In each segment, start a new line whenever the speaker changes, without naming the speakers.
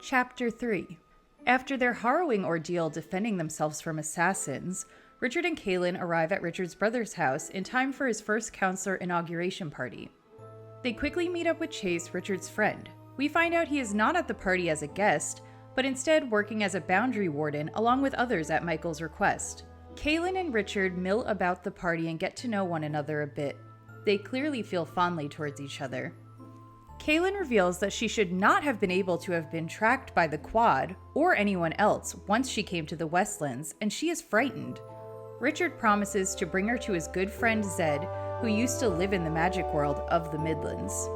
Chapter 3. After their harrowing ordeal defending themselves from assassins, Richard and Kahlan arrive at Richard's brother's house in time for his first counselor inauguration party. They quickly meet up with Chase, Richard's friend. We find out he is not at the party as a guest, but instead working as a boundary warden along with others at Michael's request. Kahlan and Richard mill about the party and get to know one another a bit. They clearly feel fondly towards each other. Kahlan reveals that she should not have been able to have been tracked by the Quad or anyone else once she came to the Westlands, and she is frightened. Richard promises to bring her to his good friend Zed, who used to live in the magic world of the Midlands.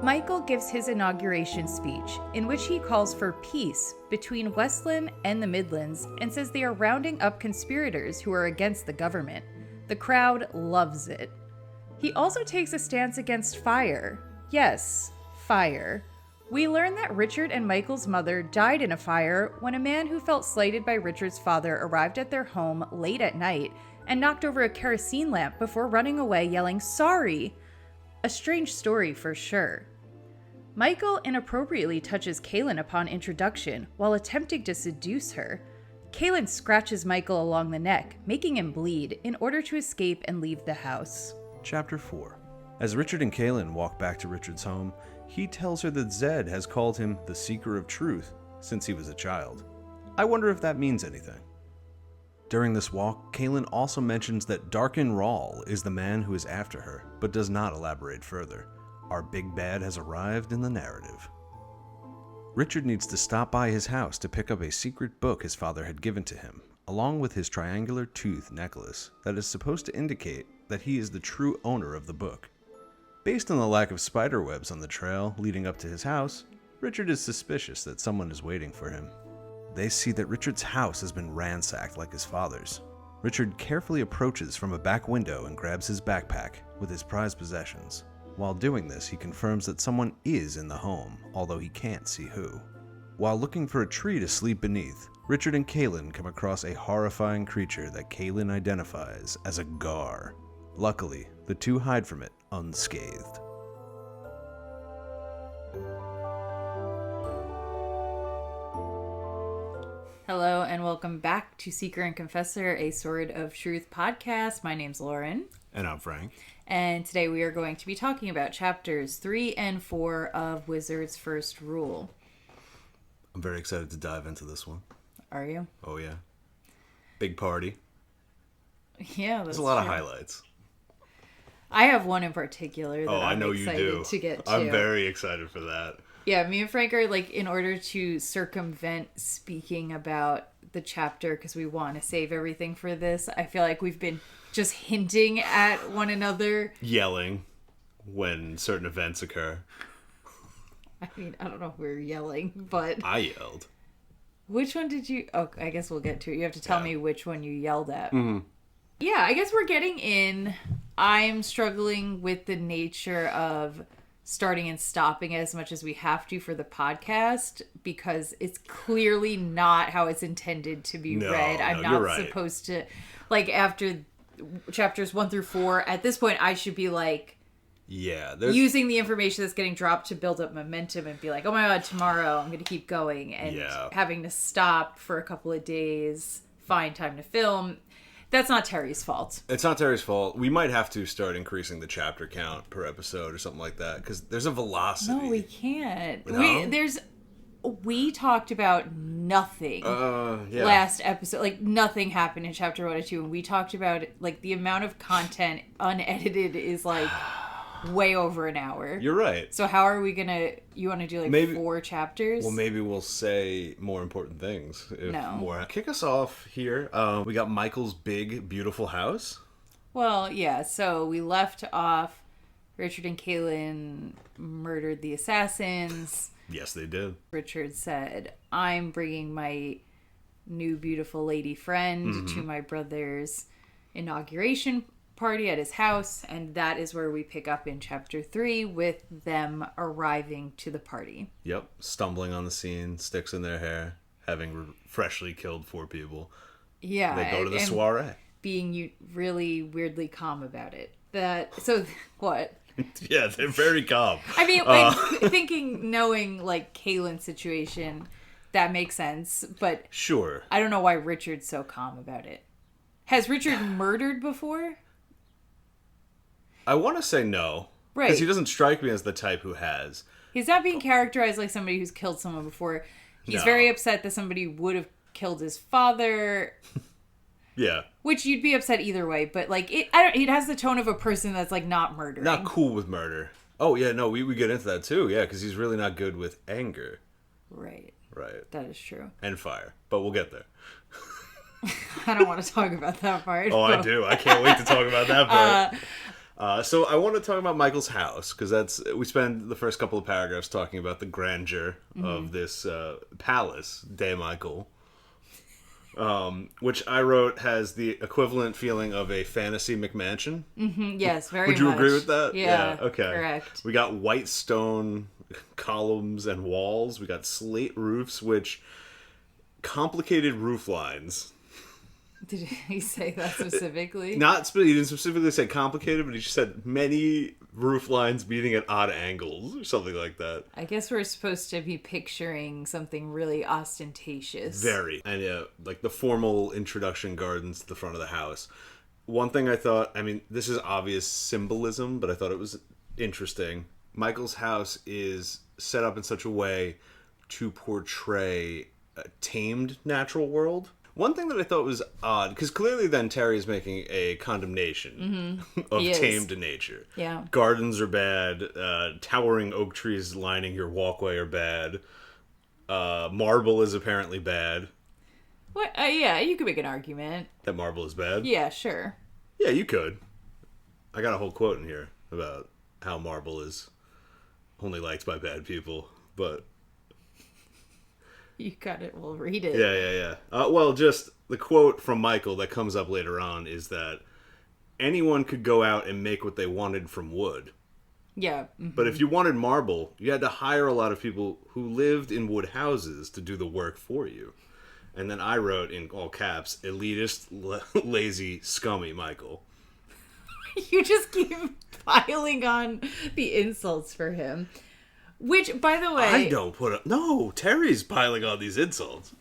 Michael gives his inauguration speech, in which he calls for peace between Westland and the Midlands and says they are rounding up conspirators who are against the government. The crowd loves it. He also takes a stance against fire. Yes, fire. We learn that Richard and Michael's mother died in a fire when a man who felt slighted by Richard's father arrived at their home late at night and knocked over a kerosene lamp before running away yelling, "Sorry!" A strange story for sure. Michael inappropriately touches Kahlan upon introduction while attempting to seduce her. Kahlan scratches Michael along the neck, making him bleed, in order to escape and leave the house.
Chapter 4. As Richard and Kahlan walk back to Richard's home, he tells her that Zed has called him the Seeker of Truth since he was a child. I wonder if that means anything. During this walk, Kahlan also mentions that Darken Rawl is the man who is after her, but does not elaborate further. Our big bad has arrived in the narrative. Richard needs to stop by his house to pick up a secret book his father had given to him, along with his triangular tooth necklace that is supposed to indicate that he is the true owner of the book. Based on the lack of spider webs on the trail leading up to his house, Richard is suspicious that someone is waiting for him. They see that Richard's house has been ransacked like his father's. Richard carefully approaches from a back window and grabs his backpack with his prized possessions. While doing this, he confirms that someone is in the home, although he can't see who. While looking for a tree to sleep beneath, Richard and Kahlan come across a horrifying creature that Kahlan identifies as a gar. Luckily, the two hide from it unscathed.
Hello and welcome back to Seeker and Confessor, a Sword of Truth podcast. My name's Lauren.
And I'm Frank.
And today we are going to be talking about chapters 3 and 4 of Wizard's First Rule.
I'm very excited to dive into this one.
Are you?
Oh yeah. Big party.
Yeah, that's
There's a lot
true.
of highlights.
I have one in particular that
I know
I'm excited
you do.
to get to.
I'm very excited for that.
Yeah, me and Frank are in order to circumvent speaking about the chapter because we want to save everything for this. I feel like we've been just hinting at one another.
Yelling when certain events occur.
I mean, I don't know if we were yelling, but...
I yelled.
Which one did you... Oh, I guess we'll get to it. You have to tell me which one you yelled at.
Mm-hmm.
Yeah, I guess we're getting in. I'm struggling with the nature of starting and stopping as much as we have to for the podcast because it's clearly not how it's intended to be read. I'm not supposed to... After chapters 1 through 4, at this point, I should be using the information that's getting dropped to build up momentum and be like, oh my god, tomorrow I'm going to keep going. And having to stop for a couple of days, find time to film... That's not Terry's fault.
It's not Terry's fault. We might have to start increasing the chapter count per episode or something like that because there's a velocity.
No, we can't.
No?
We talked about nothing last episode. Nothing happened in chapter 1 and 2, and we talked about the amount of content unedited is way over an hour.
You're right.
So how are we gonna? You want to do maybe 4 chapters?
Well, maybe we'll say more important things. Kick us off here. We got Michael's big, beautiful house.
Well, yeah. So we left off. Richard and Kahlan murdered the assassins.
Yes, they did.
Richard said, "I'm bringing my new beautiful lady friend to my brother's inauguration party at his house," and that is where we pick up in chapter 3 with them arriving to the party.
Yep, stumbling on the scene, sticks in their hair, having freshly killed 4 people.
Yeah,
they go to the soiree,
being really weirdly calm about it. So what?
Yeah, they're very calm.
I mean, knowing, like, Kahlan's situation, that makes sense. But
sure.
I don't know why Richard's so calm about it. Has Richard murdered before?
I want to say no.
Right.
Because he doesn't strike me as the type who has.
He's not being characterized like somebody who's killed someone before. He's very upset that somebody would have killed his father.
Yeah.
Which you'd be upset either way, but like it has the tone of a person that's like not murdering.
Not cool with murder. Oh yeah, no, we get into that too. Yeah, because he's really not good with anger.
Right.
Right.
That is true.
And fire, but we'll get there.
I don't want to talk about that part.
Oh, I do. I can't wait to talk about that part. So I want to talk about Michael's house because we spend the first couple of paragraphs talking about the grandeur of this palace, De Michael. Which I wrote has the equivalent feeling of a fantasy McMansion.
Mm-hmm, yes, very
much. Would you
much.
agree with that?
Yeah,
okay.
Correct.
We got white stone columns and walls. We got slate roofs, which complicated roof lines.
Did he say that specifically?
He didn't specifically say complicated, but he just said many roof lines meeting at odd angles or something like that.
I guess we're supposed to be picturing something really ostentatious.
Very. And like the formal introduction gardens to the front of the house. One thing I thought, I mean, this is obvious symbolism, but I thought it was interesting. Michael's house is set up in such a way to portray a tamed natural world. One thing that I thought was odd, because clearly then Terry is making a condemnation of tamed nature.
Yeah.
Gardens are bad. Towering oak trees lining your walkway are bad. Marble is apparently bad.
What? Yeah, you could make an argument.
That marble is bad?
Yeah, sure.
Yeah, you could. I got a whole quote in here about how marble is only liked by bad people, but...
You got it. We'll read it.
Yeah. Well, just the quote from Michael that comes up later on is that anyone could go out and make what they wanted from wood.
Yeah.
Mm-hmm. But if you wanted marble, you had to hire a lot of people who lived in wood houses to do the work for you. And then I wrote in all caps, elitist, lazy, scummy Michael.
You just keep piling on the insults for him. Which, by the way...
I don't put up... No, Terry's piling on these insults.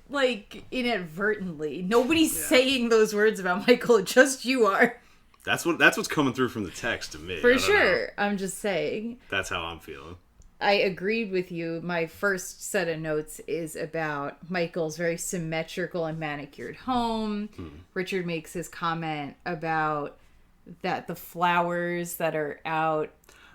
Like, inadvertently. Nobody's saying those words about Michael, just you are.
That's what's coming through from the text to me.
For sure. I'm just saying.
That's how I'm feeling.
I agreed with you. My first set of notes is about Michael's very symmetrical and manicured home. Richard makes his comment about that the flowers that are out...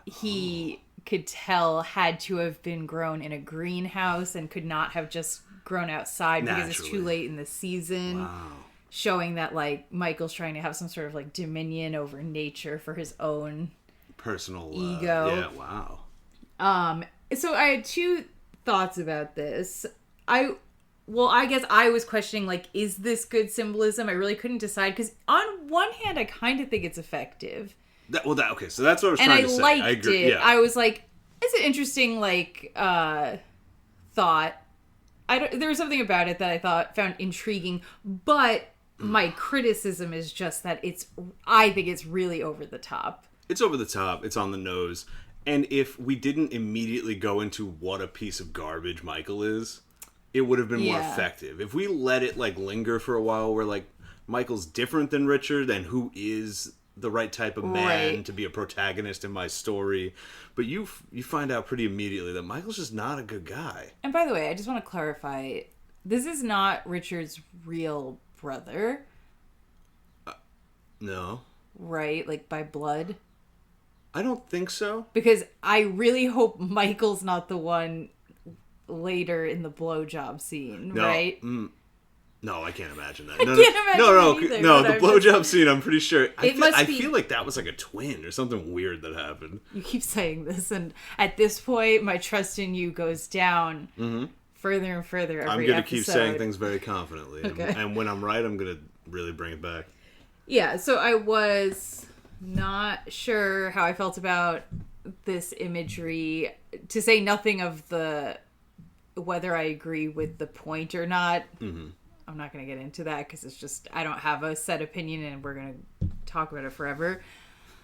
he could tell had to have been grown in a greenhouse and could not have just grown outside because it's too late in the season.
Wow.
Showing that, like, Michael's trying to have some sort of, like, dominion over nature for his own
personal
ego.
Yeah, wow.
So I had two thoughts about this. I guess I was questioning, like, is this good symbolism? I really couldn't decide because on one hand, I kind of think it's effective.
Okay, so that's what I was trying to say.
I
liked
it.
Yeah.
I was like, it's an interesting, like, thought. There was something about it that I found intriguing, but my criticism is just that I think it's really over the top.
It's over the top. It's on the nose. And if we didn't immediately go into what a piece of garbage Michael is, it would have been more effective. If we let it, like, linger for a while where, like, Michael's different than Richard and who is the right type of man to be a protagonist in my story. But you find out pretty immediately that Michael's just not a good guy.
And by the way, I just want to clarify, this is not Richard's real brother.
No.
Right? Like, by blood?
I don't think so.
Because I really hope Michael's not the one later in the blowjob scene, right?
No, I can't imagine that.
I can't imagine
No, the blowjob scene, I'm pretty sure. I
be...
feel like that was like a twin or something weird that happened.
You keep saying this, and at this point, my trust in you goes down further and further every
I'm going to
episode.
keep saying things very confidently.
Okay.
And when I'm right, I'm going to really bring it back.
Yeah, so I was not sure how I felt about this imagery, to say nothing of whether I agree with the point or not. Mm-hmm. I'm not going to get into that because it's just, I don't have a set opinion and we're going to talk about it forever.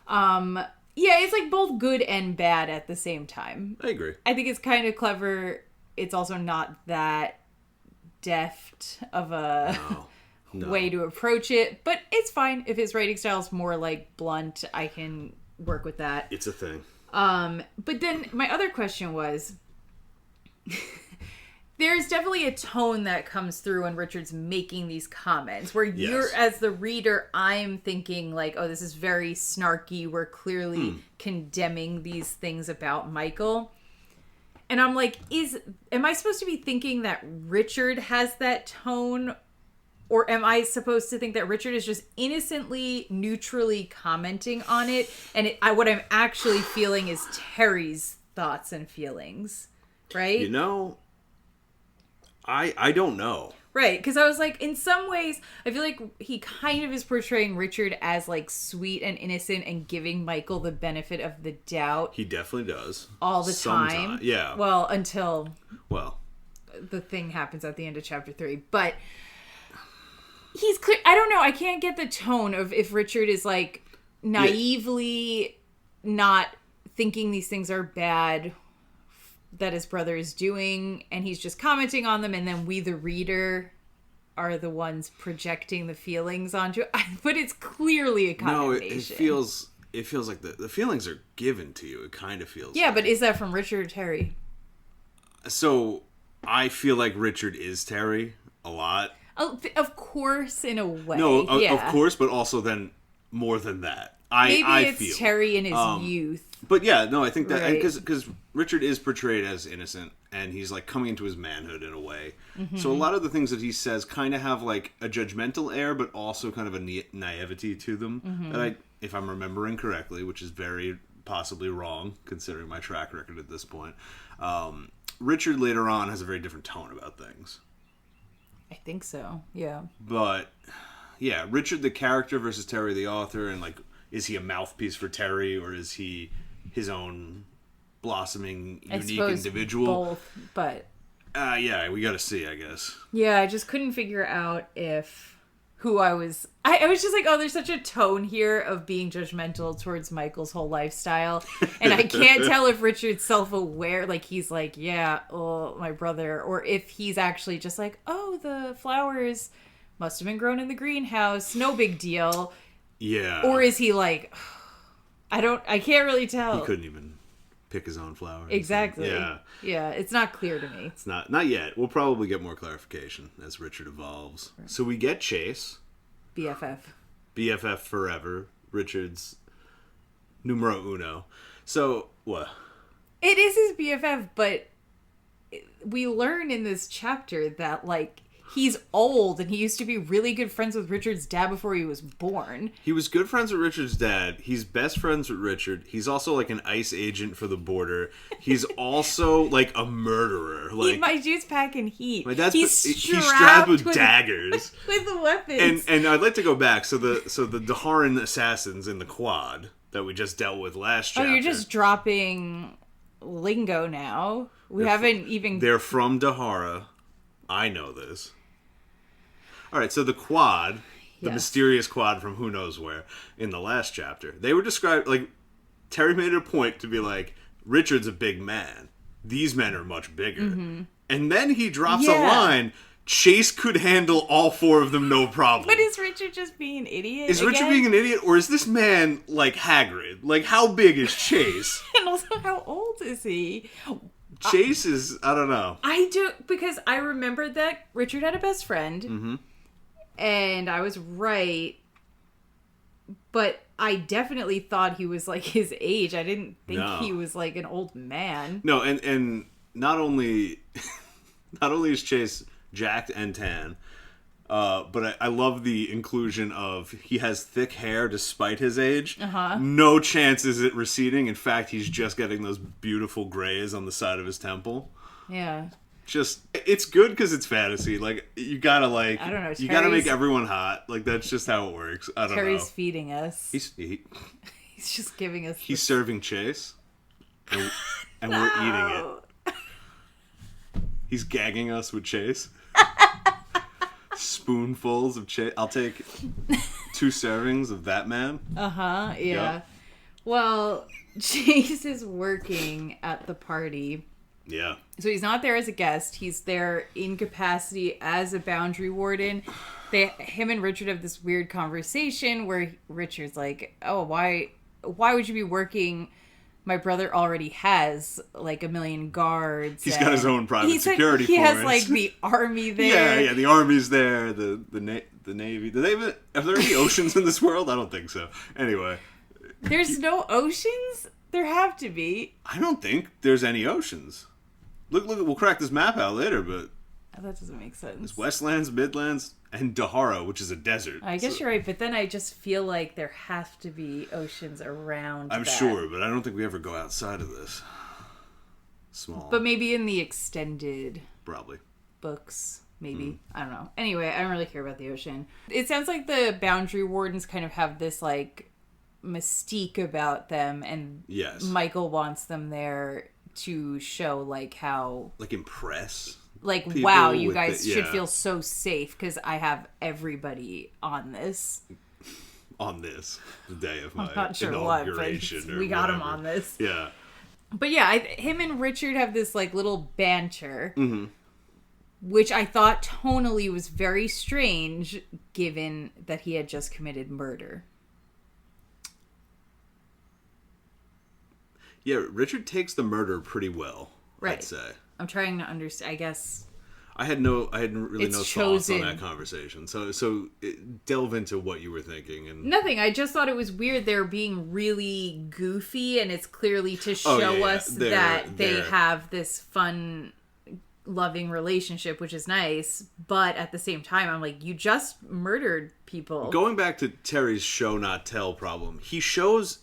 Yeah, it's like both good and bad at the same time.
I agree.
I think it's kind of clever. It's also not that deft of a way to approach it, but it's fine. If his writing style is more like blunt, I can work with that.
It's a thing.
But then my other question was, there's definitely a tone that comes through when Richard's making these comments where you're, as the reader, I'm thinking like, oh, this is very snarky. We're clearly condemning these things about Michael. And I'm like, am I supposed to be thinking that Richard has that tone? Or am I supposed to think that Richard is just innocently, neutrally commenting on it? And what I'm actually feeling is Terry's thoughts and feelings, right?
You know, I don't know.
Right, because I was like, in some ways, I feel like he kind of is portraying Richard as like sweet and innocent and giving Michael the benefit of the doubt.
He definitely does.
All the time.
Yeah.
Well, until
the
thing happens at the end of chapter 3. But he's clear. I don't know. I can't get the tone of if Richard is like naively not thinking these things are bad that his brother is doing, and he's just commenting on them, and then we, the reader, are the ones projecting the feelings onto it. But it's clearly a condemnation.
No, it feels like the feelings are given to you. It kind of feels
but is that from Richard or Terry?
So, I feel like Richard is Terry a lot.
Oh, of course, in a way.
No, of course, but also then more than that.
Maybe
I feel
Terry in his youth.
But yeah, no, I think that
Right.
because Richard is portrayed as innocent, and he's like coming into his manhood in a way.
Mm-hmm.
So a lot of the things that he says kind of have like a judgmental air, but also kind of a naivety to them.
Mm-hmm.
That if I'm remembering correctly, which is very possibly wrong considering my track record at this point, Richard later on has a very different tone about things.
I think so. Yeah.
But yeah, Richard the character versus Terry the author, and like, is he a mouthpiece for Terry, or is he his own blossoming, unique individual?
Both, but
yeah, we got to see, I guess.
Yeah, I just couldn't figure out if who I was. I was just like, oh, there's such a tone here of being judgmental towards Michael's whole lifestyle, and I can't tell if Richard's self-aware, like he's like, yeah, oh, my brother, or if he's actually just like, oh, the flowers must have been grown in the greenhouse, no big deal.
Yeah.
Or is he like, I can't really tell.
He couldn't even pick his own flowers.
Exactly.
Yeah.
Yeah, it's not clear to me.
It's not yet. We'll probably get more clarification as Richard evolves. Right. So we get Chase. BFF forever. Richard's numero uno. So, what?
It is his BFF, but we learn in this chapter that, like, he's old, and he used to be really good friends with Richard's dad before he was born.
He was good friends with Richard's dad. He's best friends with Richard. He's also like an ICE agent for the border. He's also like a murderer. Like,
my dude's packing heat.
My dad's
he's
strapped with daggers.
With the weapons.
And I'd like to go back. So the Daharan assassins in the quad that we just dealt with last chapter.
Oh, you're just dropping lingo now. They're
from Dahara. I know this. All right, so the quad, the mysterious quad from who knows where, in the last chapter, they were described, like, Terry made it a point to be like, Richard's a big man. These men are much bigger. Mm-hmm. And then he drops a line, Chase could handle all four of them no problem.
But is Richard just being an idiot?
Is Richard being an idiot, or is this man like Hagrid? Like, how big is Chase?
And also, how old is he?
Chase is, I don't know.
I do, because I remembered that Richard had a best friend. Mm-hmm. And I was right, but I definitely thought he was like his age. I didn't think he was like an old man.
No, and not only is Chase jacked and tan, but I love the inclusion of he has thick hair despite his age. Uh-huh. No chance is it receding. In fact, he's just getting those beautiful grays on the side of his temple.
Yeah.
Just, it's good because it's fantasy. Like, you gotta like,
I don't know.
You gotta make everyone hot. Like, that's just how it works. I don't know.
Terry's feeding us.
He's
just giving us.
He's serving Chase, and we're eating it. He's gagging us with Chase. Spoonfuls of Chase. I'll take 2 servings of that man.
Yeah. Well, Chase is working at the party.
Yeah.
So he's not there as a guest. He's there in capacity as a boundary warden. Him and Richard have this weird conversation where Richard's like, oh, why would you be working? My brother already has like 1 million guards.
He's got his own private security force.
He has like the army there.
Yeah, the army's there, the navy. Are there any oceans in this world? I don't think so. Anyway.
There's no oceans? There have to be.
I don't think there's any oceans. Look, we'll crack this map out later, but...
That doesn't make sense.
There's Westlands, Midlands, and Dahara, which is a desert.
I guess you're right, but then I just feel like there have to be oceans around
I'm
that.
sure, but I don't think we ever go outside of this. Small.
But maybe in the extended...
Probably.
Books, maybe. I don't know. Anyway, I don't really care about the ocean. It sounds like the boundary wardens kind of have this, like, mystique about them, and
yes.
Michael wants them there to show, like, how...
Like, impress...
Like, wow, you guys should feel so safe because I have everybody on this.
On this, the day of my
I'm not sure
inauguration.
What, but we got him on this.
Yeah.
But yeah, him and Richard have this, like, little banter, which I thought tonally was very strange, given that he had just committed murder.
Yeah, Richard takes the murder pretty well,
right.
I'd say.
I'm trying to understand, I guess.
I had really no thoughts on that conversation. So delve into what you were thinking. And
nothing. I just thought it was weird. They're being really goofy, and it's clearly to show us that they have this fun, loving relationship, which is nice. But at the same time, I'm like, you just murdered people.
Going back to Terry's show not tell problem, he shows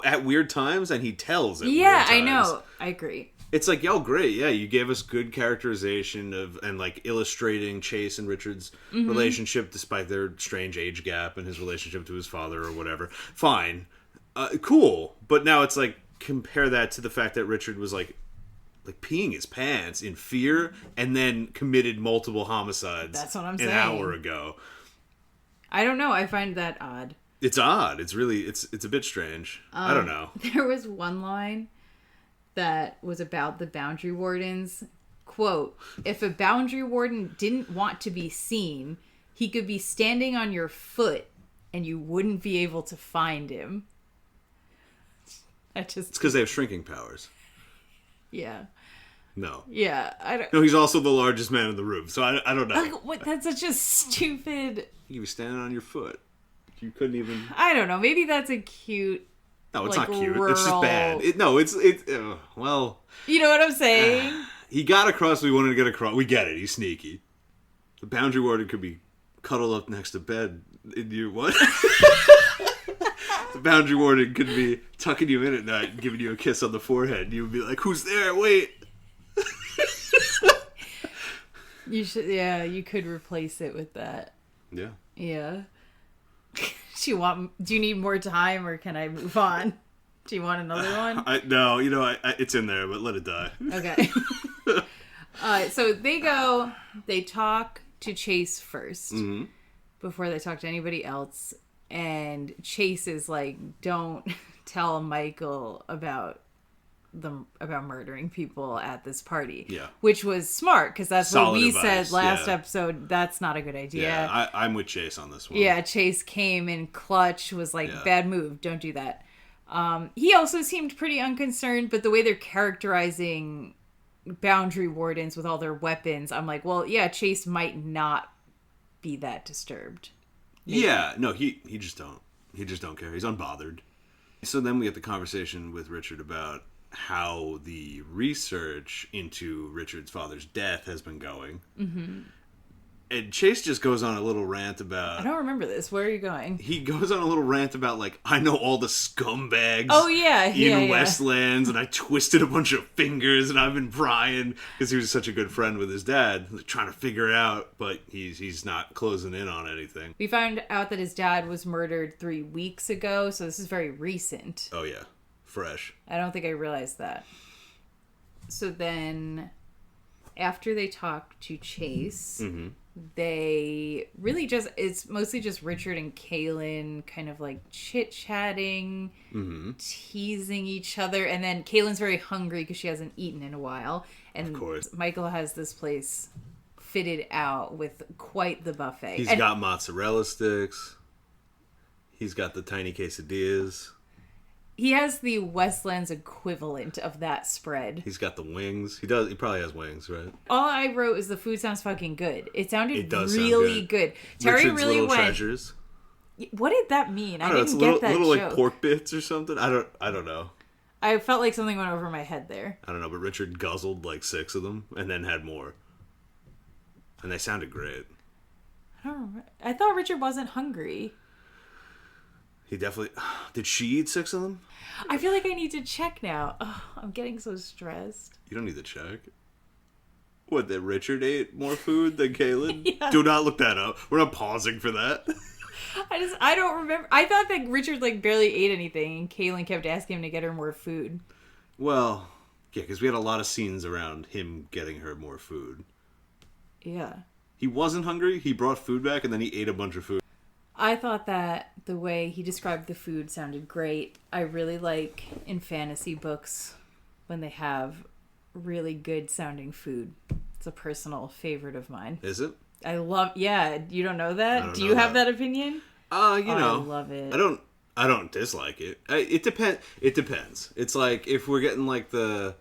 at weird times and he tells at weird times.
Yeah, I know. I agree.
It's like, yo, great, yeah, you gave us good characterization and like illustrating Chase and Richard's relationship despite their strange age gap and his relationship to his father or whatever. Fine. Cool. But now it's like, compare that to the fact that Richard was like peeing his pants in fear and then committed multiple homicides.
That's what I'm saying.
An hour ago.
I don't know. I find that odd.
It's odd. It's really, it's a bit strange. I don't know.
There was one line that was about the boundary wardens. Quote, if a boundary warden didn't want to be seen, he could be standing on your foot and you wouldn't be able to find him. It's
because they have shrinking powers.
Yeah.
No.
Yeah. I don't.
No, he's also the largest man in the room, so I don't know.
Like, what? That's such a stupid...
You could be standing on your foot. You couldn't even...
I don't know. Maybe that's a cute...
No, it's
like,
not cute.
rural...
It's just bad. Well...
You know what I'm saying?
He got across what he wanted to get across. We get it. He's sneaky. The boundary warden could be cuddled up next to bed. What? The boundary warden could be tucking you in at night and giving you a kiss on the forehead. You would be like, who's there? Wait.
You should... Yeah, you could replace it with that.
Yeah.
Yeah. Do you need more time or can I move on? Do you want another one?
No, it's in there, but let it die.
Okay. So they talk to Chase first before they talk to anybody else. And Chase is like, don't tell Michael about murdering people at this party.
Yeah.
Which was smart, because that's
solid
what we
advice.
said last episode. That's not a good idea.
Yeah, I'm with Chase on this one.
Yeah, Chase came in clutch, was like, bad move, don't do that. He also seemed pretty unconcerned, but the way they're characterizing boundary wardens with all their weapons, I'm like, well, yeah, Chase might not be that disturbed. Maybe.
Yeah, no, he just don't care. He's unbothered. So then we get the conversation with Richard about how the research into Richard's father's death has been going. Mm-hmm. And Chase just goes on a little rant about...
I don't remember this. Where are you going?
He goes on a little rant about, like, I know all the scumbags
in
Westlands, and I twisted a bunch of fingers, and I've been prying, because he was such a good friend with his dad, like, trying to figure it out, but he's not closing in on anything.
We found out that his dad was murdered 3 weeks ago, so this is very recent.
Oh, yeah. Fresh.
I don't think I realized that. So then, after they talk to Chase... Mm-hmm. they really just, it's mostly just Richard and Kahlan kind of like chit-chatting, teasing each other. And then Kaylin's very hungry because she hasn't eaten in a while. And
Of course.
Michael has this place fitted out with quite the buffet.
He's got mozzarella sticks. He's got the tiny quesadillas.
He has the Westlands equivalent of that spread.
He's got the wings. He probably has wings, right?
All I wrote is the food sounds fucking good. It sounded
does
really
sound
good. Terry
Richard's
really
little
went.
treasures.
What did that mean? I
It's
didn't get that
little
joke.
like pork bits or something. I don't know.
I felt like something went over my head there.
I don't know, but Richard guzzled like 6 of them and then had more. And they sounded great.
I don't remember. I thought Richard wasn't hungry.
He definitely... Did she eat 6 of them?
I feel like I need to check now. Oh, I'm getting so stressed.
You don't need to check. What, that Richard ate more food than Kahlan?
Yeah.
Do not look that up. We're not pausing for that.
I don't remember. I thought that Richard like barely ate anything and Kahlan kept asking him to get her more food.
Well, yeah, because we had a lot of scenes around him getting her more food.
Yeah.
He wasn't hungry. He brought food back and then he ate a bunch of food.
I thought that the way he described the food sounded great. I really like in fantasy books when they have really good sounding food. It's a personal favorite of mine.
Is it?
I love, yeah, you don't know that? Do you
know
have that opinion?
You know.
I love it.
I don't dislike it. It depends. It's like if we're getting like the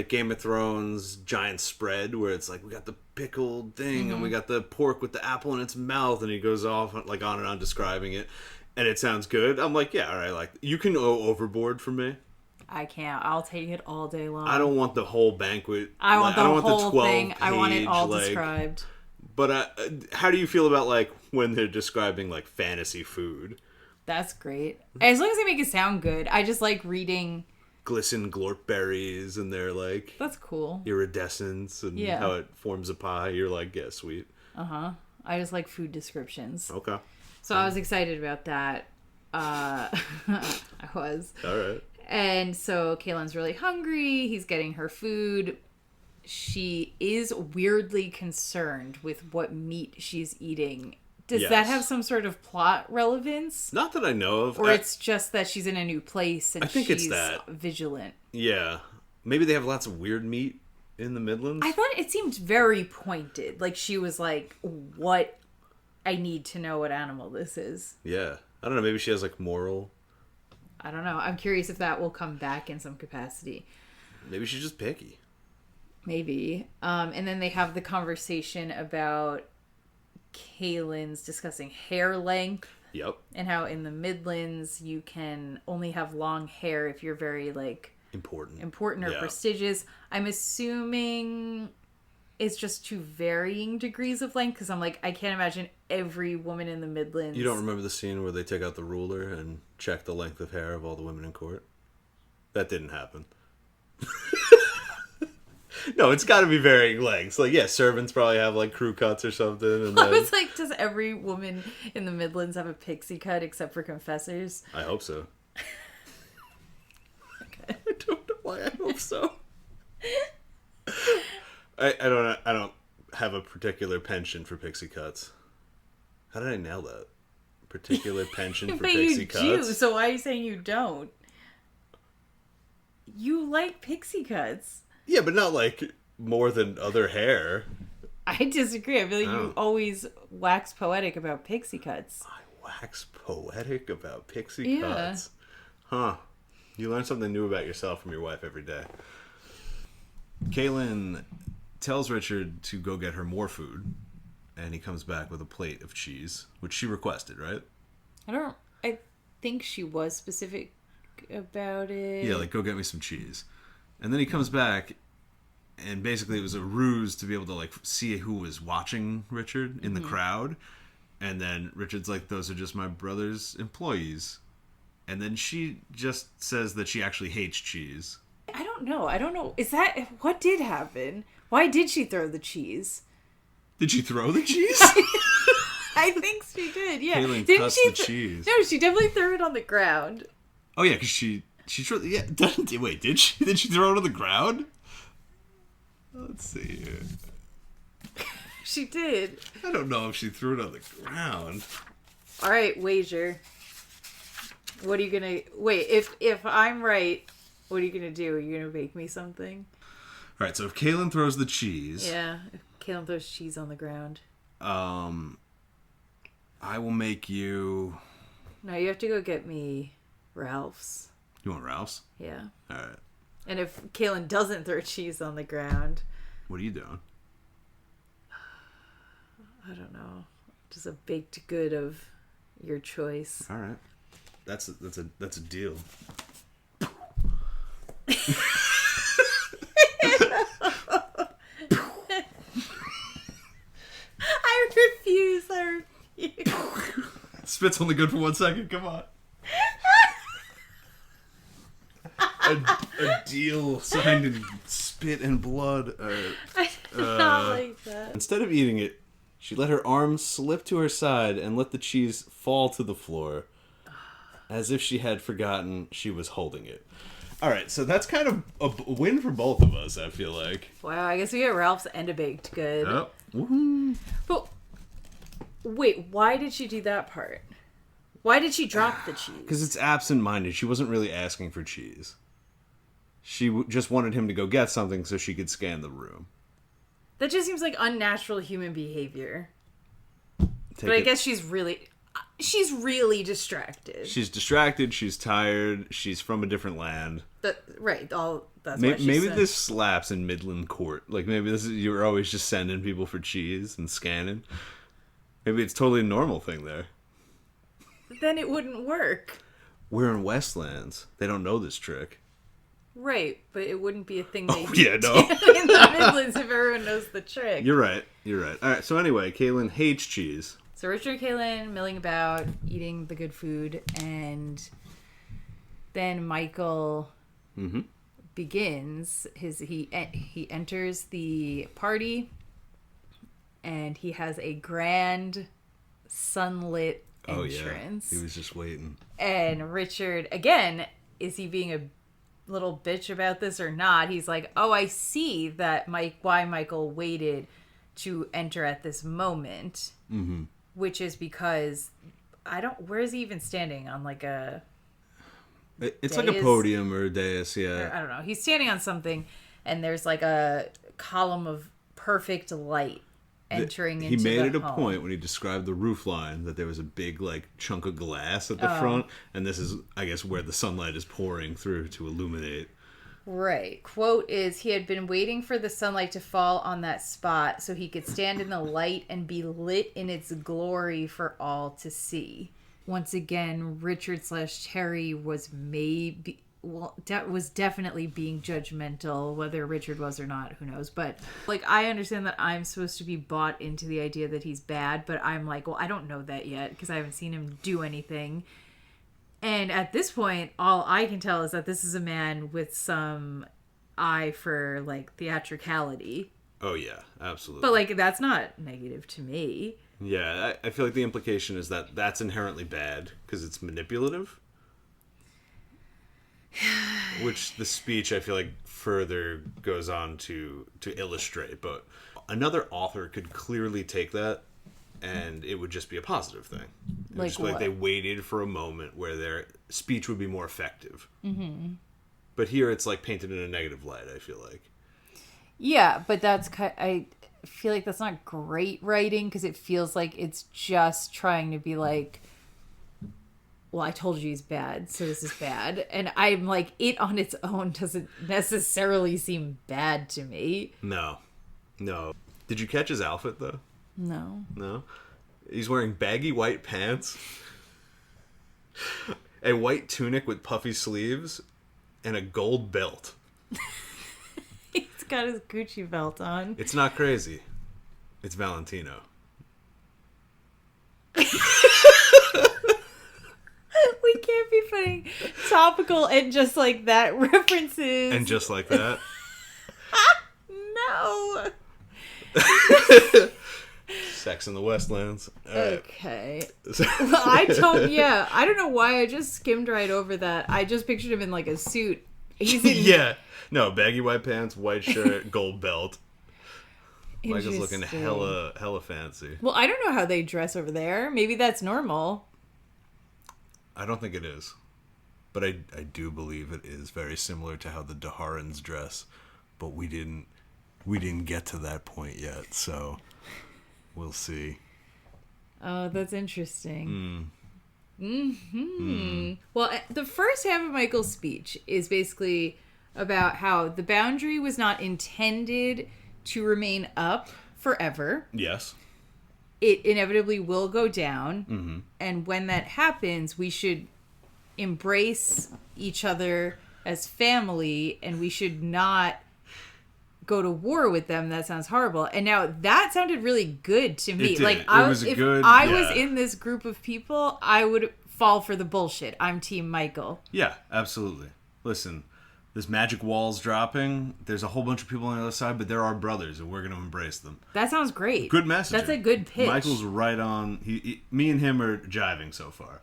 Game of Thrones giant spread where it's like we got the pickled thing and we got the pork with the apple in its mouth and he goes off like on and on describing it and it sounds good. I'm like, yeah, all right, like you can go overboard for me.
I can't. I'll take it all day long.
I don't want the whole banquet.
I want the whole
12
thing. I want it all
like,
described.
But how do you feel about like when they're describing like fantasy food?
That's great. As long as they make it sound good. I just like reading
glisten glorp berries and their like
that's cool
iridescence and how it forms a pie. You're like, yeah, sweet.
I just like food descriptions.
Okay.
So I was excited about that. I was.
All right.
And so Kaylin's really hungry. He's getting her food. She is weirdly concerned with what meat she's eating. Does that have some sort of plot relevance?
Not that I know of.
Or it's just that she's in a new place and
I think
she's
it's that.
vigilant.
Yeah. Maybe they have lots of weird meat in the Midlands.
I thought it seemed very pointed. Like she was like, what? I need to know what animal this is.
Yeah. I don't know. Maybe she has like moral.
I don't know. I'm curious if that will come back in some capacity.
Maybe she's just picky.
Maybe. And then they have the conversation about Kaylin's discussing hair length.
Yep.
And how in the Midlands you can only have long hair if you're very like important or prestigious. I'm assuming it's just to varying degrees of length because I'm like, I can't imagine every woman in the Midlands.
You don't remember the scene where they take out the ruler and check the length of hair of all the women in court? That didn't happen. No, it's got to be varying lengths. Like, yeah, servants probably have like crew cuts or something. And
I was like, does every woman in the Midlands have a pixie cut except for confessors?
I hope so.
Okay.
I don't know why I hope so. I don't have a particular penchant for pixie cuts. How did I nail that? Particular penchant for pixie cuts.
You do, so why are you saying you don't? You like pixie cuts.
Yeah, but not like more than other hair.
I disagree. I feel like you always wax poetic about pixie cuts.
I wax poetic about pixie cuts? Huh. You learn something new about yourself from your wife every day. Kahlan tells Richard to go get her more food, and he comes back with a plate of cheese, which she requested, right?
I think she was specific about it.
Yeah, like, go get me some cheese. And then he comes back, and basically it was a ruse to be able to, like, see who was watching Richard in the crowd. And then Richard's like, those are just my brother's employees. And then she just says that she actually hates cheese.
I don't know. Is that... What did happen? Why did she throw the cheese?
Did she throw the cheese?
I think she did, yeah.
Kahlan cuts the cheese.
No, she definitely threw it on the ground.
Oh, yeah, because she yeah, wait, did she? Did she throw it on the ground? Let's see here.
She did.
I don't know if she threw it on the ground.
All right, wager. What are you gonna... Wait, if I'm right, what are you gonna do? Are you gonna bake me something?
All right, so if Kahlan throws the cheese...
Yeah, if Kahlan throws cheese on the ground.
I will make you...
No, you have to go get me Ralph's.
You want Ralph's?
Yeah.
All right.
And if Kahlan doesn't throw cheese on the ground...
What are you doing?
I don't know. Just a baked good of your choice.
All right. That's a deal.
I refuse.
Spit's only good for 1 second. Come on. A deal signed in spit and blood.
I did not like that.
Instead of eating it, she let her arms slip to her side and let the cheese fall to the floor, as if she had forgotten she was holding it. All right, so that's kind of a win for both of us, I feel like.
Wow, I guess we get Ralph's and a baked good.
Yep. Woohoo.
But wait, why did she do that part? Why did she drop the cheese?
Because it's absent-minded. She wasn't really asking for cheese. She just wanted him to go get something so she could scan the room.
That just seems like unnatural human behavior. But I guess she's really distracted.
She's distracted. She's tired. She's from a different land.
Right. That's
maybe this slaps in Midland Court. Like maybe this is you're always just sending people for cheese and scanning. Maybe it's totally a normal thing there.
Then it wouldn't work.
We're in Westlands. They don't know this trick.
Right, but it wouldn't be a thing they
in
the Midlands if everyone knows the trick.
You're right. All right, so anyway, Kahlan hates cheese.
So Richard and Kahlan milling about, eating the good food, and then Michael begins he enters the party, and he has a grand sunlit entrance.
He was just waiting.
And Richard, again, is he being a little bitch about this or not? He's like, oh, I see that why Michael waited to enter at this moment, which is because where is he even standing on like a
it's
dais?
like a podium or a dais, yeah.
I don't know. He's standing on something, and there's like a column of perfect light entering into the home. He made it a
point when he described the roof line that there was a big like chunk of glass at the front, and this is, I guess, where the sunlight is pouring through to illuminate.
Right. Quote is, he had been waiting for the sunlight to fall on that spot so he could stand in the light and be lit in its glory for all to see. Once again, Richard / Terry was was definitely being judgmental. Whether Richard was or not, who knows? But like, I understand that I'm supposed to be bought into the idea that he's bad, but I'm like, well, I don't know that yet because I haven't seen him do anything. And at this point, all I can tell is that this is a man with some eye for like theatricality.
Oh yeah, absolutely.
But like, that's not negative to me.
Yeah, I feel like the implication is that that's inherently bad because it's manipulative. Which the speech, I feel like, further goes on to illustrate. But another author could clearly take that, and it would just be a positive thing. It would just be like they waited for a moment where their speech would be more effective. Mm-hmm. But here it's like painted in a negative light, I feel like. Yeah, but
I feel like that's not great writing because it feels like it's just trying to be like, well, I told you he's bad, so this is bad. And I'm like, it on its own doesn't necessarily seem bad to me.
No. Did you catch his outfit, though? No? He's wearing baggy white pants, a white tunic with puffy sleeves, and a gold belt.
He's got his Gucci belt on.
It's not crazy. It's Valentino.
We can't be putting topical and just like that references.
And just like that?
No.
Sex in the Westlands.
Okay. I don't know why I just skimmed right over that. I just pictured him in like a suit. He's in
Yeah. No, baggy white pants, white shirt, gold belt. Michael's looking hella fancy.
Well, I don't know how they dress over there. Maybe that's normal.
I don't think it is. But I do believe it is very similar to how the Daharans dress. But we didn't get to that point yet, so we'll see.
Oh, that's interesting. Well, the first half of Michael's speech is basically about how the boundary was not intended to remain up forever.
Yes.
It inevitably will go down. And when that happens, we should embrace each other as family, and we should not go to war with them. That sounds horrible. And now that sounded really good to me.
It did.
Like,
If I was
in this group of people, I would fall for the bullshit. I'm Team Michael.
Yeah, absolutely. Listen, this magic wall's dropping. There's a whole bunch of people on the other side, but they're our brothers, and we're going to embrace them.
That sounds great.
Good message.
That's a good pitch.
Michael's right on. Me and him are jiving so far.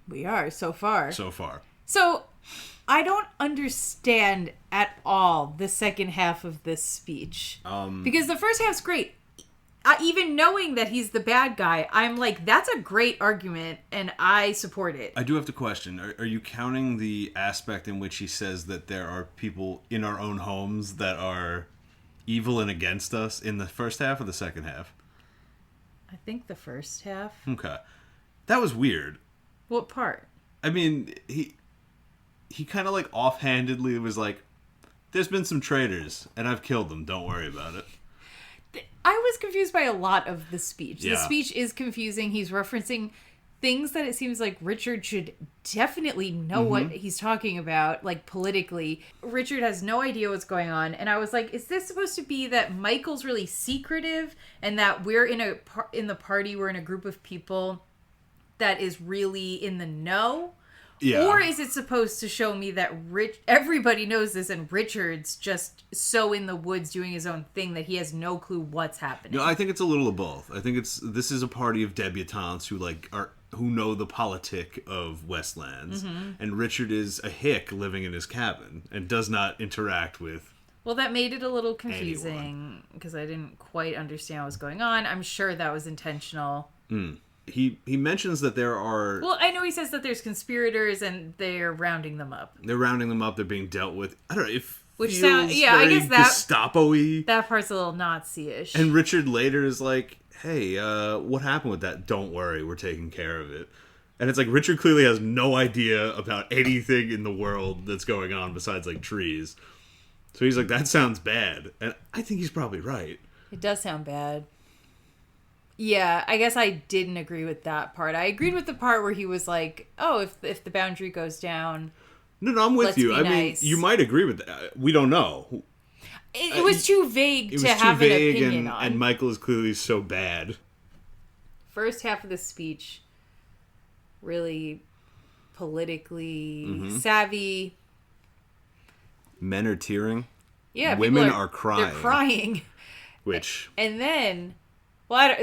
We are, so far.
So far.
So, I don't understand at all the second half of this speech. Because the first half's great. Even knowing that he's the bad guy, I'm like, that's a great argument, and I support it.
I do have to question, are you counting the aspect in which he says that there are people in our own homes that are evil and against us in the first half or the second half?
I think the first half.
Okay. That was weird.
What part?
I mean, he kind of like offhandedly was like, there's been some traitors, and I've killed them. Don't worry about it.
I was confused by a lot of the speech.
Yeah.
The speech is confusing. He's referencing things that it seems like Richard should definitely know what he's talking about, like politically. Richard has no idea what's going on. And I was like, is this supposed to be that Michael's really secretive and that we're in the party, we're in a group of people that is really in the know?
Yeah.
Or is it supposed to show me that everybody knows this and Richard's just so in the woods doing his own thing that he has no clue what's happening?
No, I think it's a little of both. I think this is a party of debutantes who who know the politic of Westlands, and Richard is a hick living in his cabin and does not interact with.
Well, that made it a little confusing because I didn't quite understand what was going on. I'm sure that was intentional.
He mentions that there are...
Well, I know he says that there's conspirators and they're rounding them up.
They're rounding them up. They're being dealt with. I don't know.
Which sounds... Yeah, I guess that...
Gestapo-y.
That part's a little Nazi-ish.
And Richard later is like, hey, what happened with that? Don't worry. We're taking care of it. And it's like Richard clearly has no idea about anything in the world that's going on besides like trees. So he's like, that sounds bad. And I think he's probably right.
It does sound bad. Yeah, I guess I didn't agree with that part. I agreed with the part where he was like, oh, if the boundary goes down...
No, I'm with you. I mean, you might agree with that. We don't know.
It was too vague to have an opinion on.
And Michael is clearly so bad.
First half of the speech, really politically savvy.
Men are tearing.
Yeah,
women are crying.
They're crying.
Which...
And then... Well,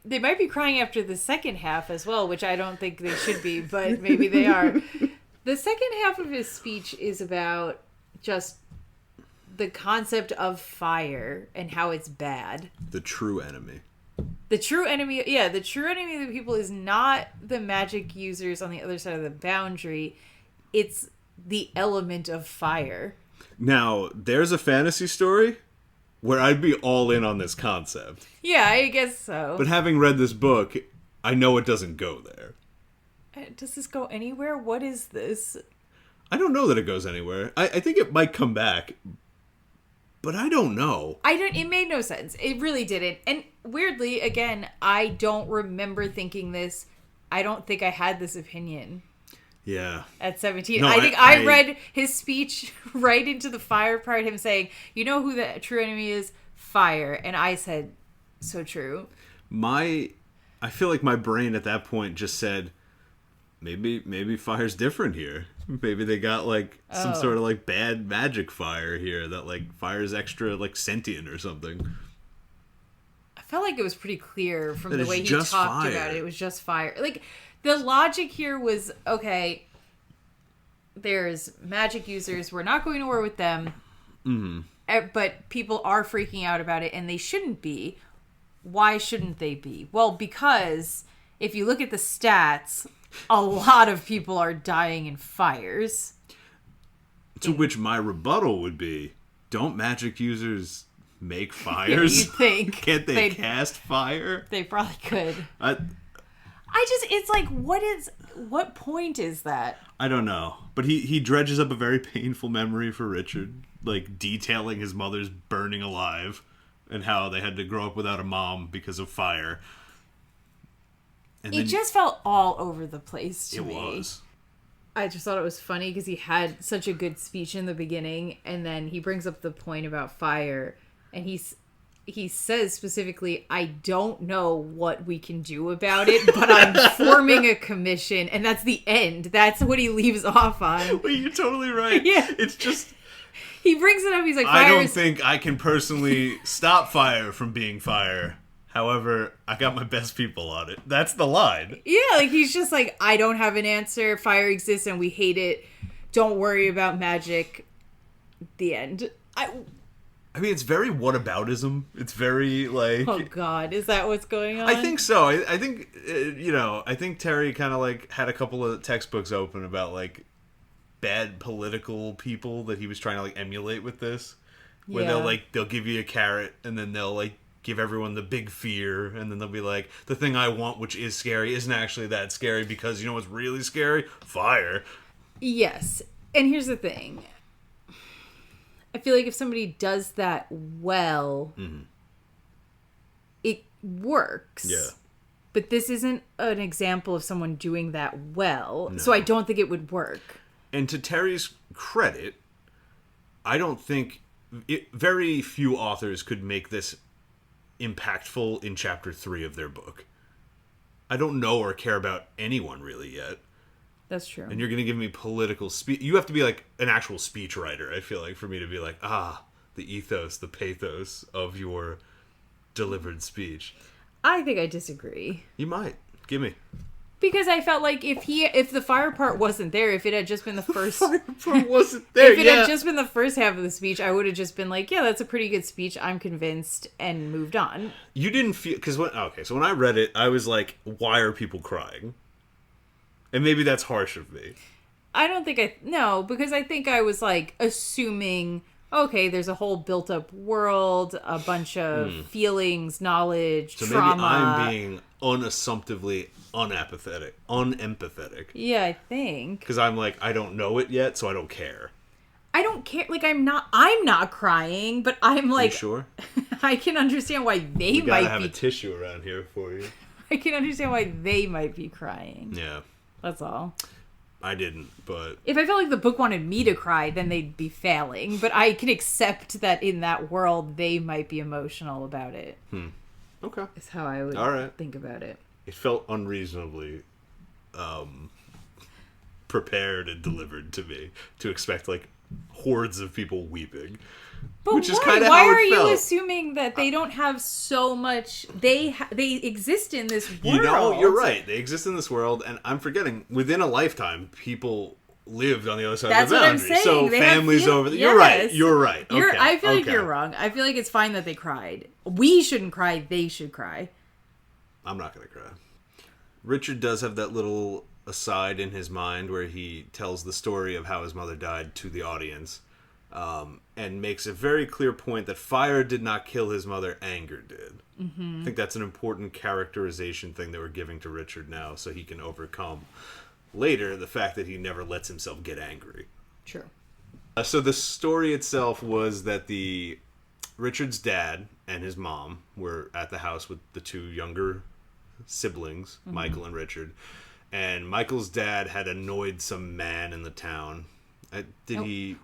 they might be crying after the second half as well, which I don't think they should be, but maybe they are. The second half of his speech is about just the concept of fire and how it's bad.
The true enemy.
The true enemy of the people is not the magic users on the other side of the boundary. It's the element of fire.
Now, there's a fantasy story where I'd be all in on this concept.
Yeah, I guess so.
But having read this book, I know it doesn't go there.
Does this go anywhere? What is this?
I don't know that it goes anywhere. I think it might come back, but I don't know.
It made no sense. It really didn't. And weirdly, again, I don't remember thinking this. I don't think I had this opinion.
Yeah.
At 17.
No,
I think I read his speech right into the fire part, him saying, you know who the true enemy is? Fire. And I said, so true.
I feel like my brain at that point just said, maybe fire's different here. Maybe they got like some sort of like bad magic fire here that like fire's extra like sentient or something.
I felt like it was pretty clear from
that
the way he talked about it. It was just fire. Like, the logic here was, okay, there's magic users. We're not going to war with them.
Mm-hmm.
but people are freaking out about it, and they shouldn't be. Why shouldn't they be? Well, because if you look at the stats, a lot of people are dying in fires.
To which my rebuttal would be, don't magic users make fires?
Yeah, you'd think.
Can't they cast fire?
They probably could. It's like, what point is that?
I don't know. But he dredges up a very painful memory for Richard, like detailing his mother's burning alive and how they had to grow up without a mom because of fire. And
it just felt all over the place to me.
It was.
I just thought it was funny because he had such a good speech in the beginning, and then he brings up the point about fire, and he says specifically, I don't know what we can do about it, but I'm forming a commission, and that's the end. That's what he leaves off on.
Well, you're totally right.
Yeah.
It's just...
He brings it up, he's like,
I don't think I can personally stop fire from being fire. However, I got my best people on it. That's the line.
Yeah, like he's just like, I don't have an answer. Fire exists and we hate it. Don't worry about magic. The end.
I mean, it's very whataboutism. It's very like...
Oh, God. Is that what's going on?
I think so. I think, I think Terry kind of like had a couple of textbooks open about like bad political people that he was trying to like emulate with this. Where they'll give you a carrot and then they'll like give everyone the big fear, and then they'll be like, the thing I want, which is scary, isn't actually that scary because you know what's really scary? Fire.
Yes. And here's the thing. I feel like if somebody does that well, it works.
Yeah.
But this isn't an example of someone doing that well,
No.
so I don't think it would work.
And to Terry's credit, I don't think... very few authors could make this impactful in chapter 3 of their book. I don't know or care about anyone really yet.
That's true.
And you're going to give me political speech. You have to be like an actual speech writer, I feel like, for me to be like, the ethos, the pathos of your delivered speech.
I think I disagree.
You might. Give me.
Because I felt like if the fire part wasn't there, if it had just been the first...
The fire part wasn't there,
If it had just been the first half of the speech, I would have just been like, yeah, that's a pretty good speech, I'm convinced, and moved on.
You didn't feel... Because when I read it, I was like, why are people crying? And maybe that's harsh of me.
I don't think no, because I think I was like assuming, okay, there's a whole built up world, a bunch of feelings, knowledge,
so
trauma.
So maybe I'm being unassumptively unempathetic.
Yeah, I think.
Because I'm like, I don't know it yet, so I don't care.
I don't care. Like, I'm not crying, but I'm like...
You sure?
I can understand why they
we gotta
might
have
be...
a tissue around here for you.
I can understand why they might be crying.
Yeah.
That's all.
I didn't, but...
If I felt like the book wanted me to cry, then they'd be failing. But I can accept that in that world, they might be emotional about it.
Okay.
Is how I would think about it.
It felt unreasonably prepared and delivered to me to expect, like, hordes of people weeping.
But
which is kind of
why
how
are
it felt.
you assuming that they don't have so much... They exist in this world.
You know, you're right. They exist in this world, and I'm forgetting, within a lifetime, people lived on the other side of the boundary.
That's what I'm saying.
So families over there.
Yes.
You're right. Okay.
I feel like you're wrong. I feel like it's fine that they cried. We shouldn't cry. They should cry.
I'm not going to cry. Richard does have that little aside in his mind where he tells the story of how his mother died to the audience. And makes a very clear point that fire did not kill his mother, anger did. I think that's an important characterization thing that we're giving to Richard now so he can overcome later the fact that he never lets himself get angry.
True.
So the story itself was that Richard's dad and his mom were at the house with the two younger siblings, Michael and Richard. And Michael's dad had annoyed some man in the town.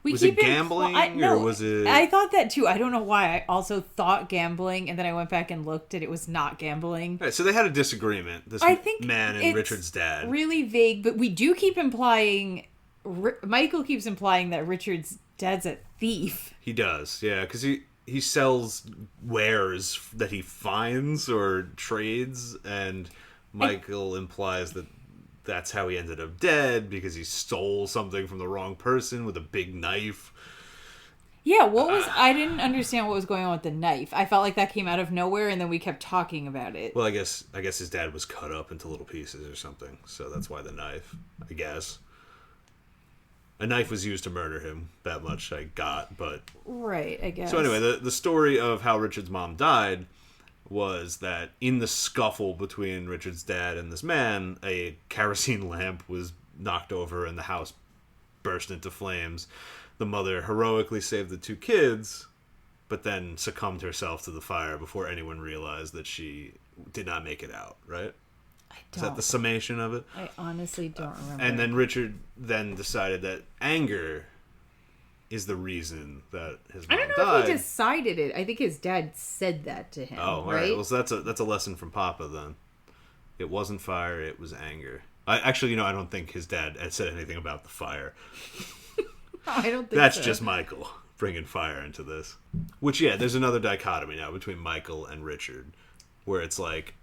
Was it gambling or was it...
I thought that too. I don't know why. I also thought gambling, and then I went back and looked, and it was not gambling.
Right, so they had a disagreement,
I think
man and Richard's dad.
Really vague, but we do keep implying... Michael keeps implying that Richard's dad's a thief.
He does, yeah, because he sells wares that he finds or trades, and Michael implies that that's how he ended up dead, because he stole something from the wrong person with a big knife.
Yeah, I didn't understand what was going on with the knife. I felt like that came out of nowhere, and then we kept talking about it.
Well, I guess his dad was cut up into little pieces or something, so that's why the knife, I guess. A knife was used to murder him, that much I got, but...
Right, I guess.
So anyway, the story of how Richard's mom died was that in the scuffle between Richard's dad and this man, a kerosene lamp was knocked over and the house burst into flames. The mother heroically saved the two kids, but then succumbed herself to the fire before anyone realized that she did not make it out, right? Is that the summation of it?
I honestly don't remember.
And then Richard then decided that anger is the reason that his mom died.
I don't know if he decided it. I think his dad said that to him.
Oh, all right. Well, so that's a lesson from Papa then. It wasn't fire; it was anger. I don't think his dad had said anything about the fire.
I don't think
that's
so.
just Michael bringing fire into this. Which, yeah, there's another dichotomy now between Michael and Richard, where it's like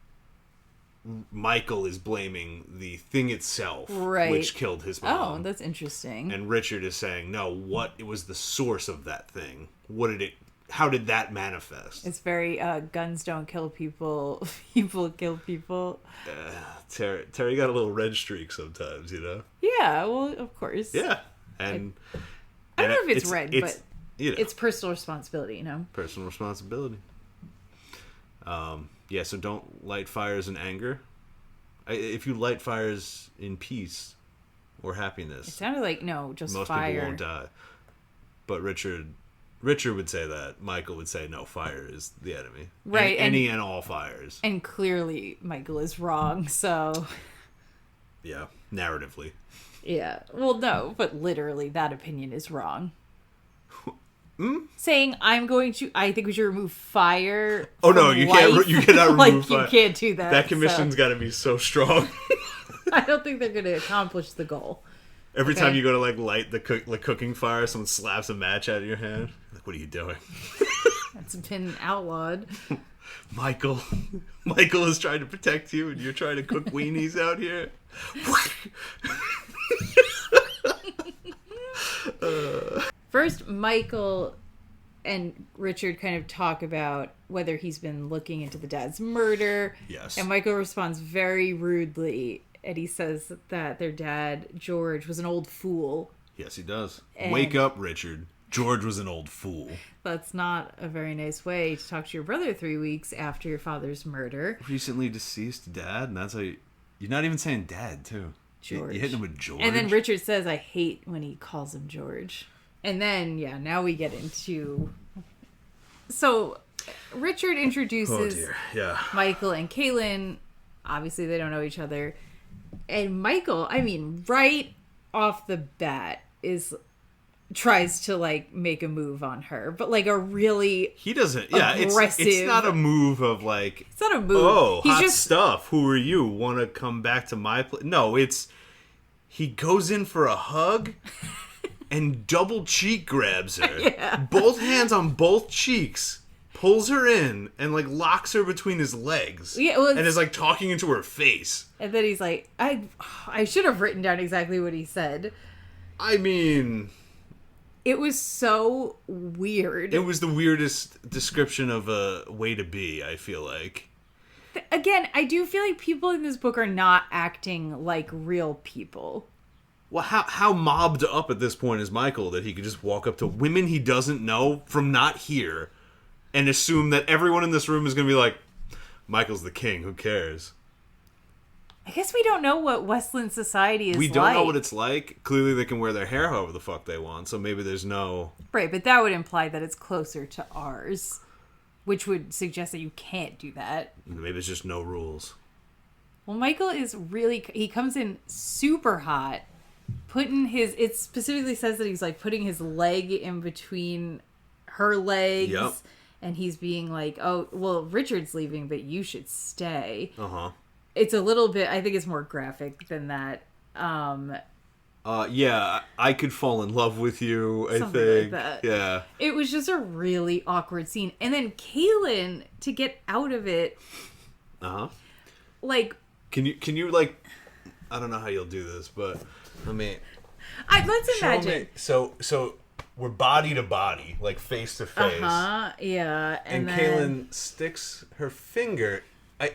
Michael is blaming the thing itself, which killed his mom.
Oh, that's interesting.
And Richard is saying, no, it was the source of that thing. How did that manifest?
It's very, guns don't kill people, people kill people.
Terry got a little red streak sometimes, you know?
Yeah, well, of course.
Yeah. And
I don't know if it's red, but
you know,
it's personal responsibility, you know?
Personal responsibility. Yeah, so don't light fires in anger. If you light fires in peace or happiness...
It sounded like, no, just
most
fire.
Most people won't die. But Richard would say that. Michael would say, no, fire is the enemy.
Right.
Any and all fires.
And clearly Michael is wrong, so...
Yeah, narratively.
Yeah. Well, no, but literally that opinion is wrong. Saying I think we should remove fire.
Oh no, you
life.
You cannot remove fire.
You can't do that.
That commission's got to be so strong.
I don't think they're going to accomplish the goal.
Every time you go to light the cooking fire, someone slaps a match out of your hand. Like, what are you doing?
That's been outlawed.
Michael is trying to protect you, and you're trying to cook weenies out here.
First, Michael and Richard kind of talk about whether he's been looking into the dad's murder.
Yes.
And Michael responds very rudely, and he says that their dad, George, was an old fool.
Yes, he does. Wake up, Richard. George was an old fool.
That's not a very nice way to talk to your brother 3 weeks after your father's murder.
Recently deceased dad, and that's how you're not even saying dad, too.
George.
You hitting him with George.
And then Richard says, I hate when he calls him George. And then, now we get into... So, Richard introduces Michael and Kahlan. Obviously, they don't know each other. And Michael, right off the bat, tries to, make a move on her. But, a really
He doesn't...
aggressive...
It's not a move of,
It's not a move.
Oh, he's hot stuff. Who are you? Want to come back to my place? No, it's... He goes in for a hug... and double cheek grabs her.
Yeah.
Both hands on both cheeks. Pulls her in and locks her between his legs.
Yeah, well,
and is talking into her face.
And then he's like, I should have written down exactly what he said. It was so weird.
It was the weirdest description of a way to be, I feel like.
Again, I do feel like people in this book are not acting like real people.
Well, how mobbed up at this point is Michael that he could just walk up to women he doesn't know from not here and assume that everyone in this room is going to be like, Michael's the king, who cares?
I guess we don't know what Westland society is like.
We don't know what it's like. Clearly they can wear their hair however the fuck they want, so maybe there's no...
Right, but that would imply that it's closer to ours, which would suggest that you can't do that.
Maybe it's just no rules.
Well, Michael is really... He comes in super hot. It specifically says that he's putting his leg in between her legs.
Yep.
And he's being like, oh, well, Richard's leaving, but you should stay.
Uh-huh.
It's a little bit, I think it's more graphic than that.
Yeah, I could fall in love with you, I
Something
think.
like that.
Yeah.
It was just a really awkward scene. And then Kahlan, to get out of it.
Uh-huh.
Can
you I don't know how you'll do this, but...
let's imagine.
So we're body to body, like face to face.
Yeah.
And
then...
Kahlan sticks her finger. I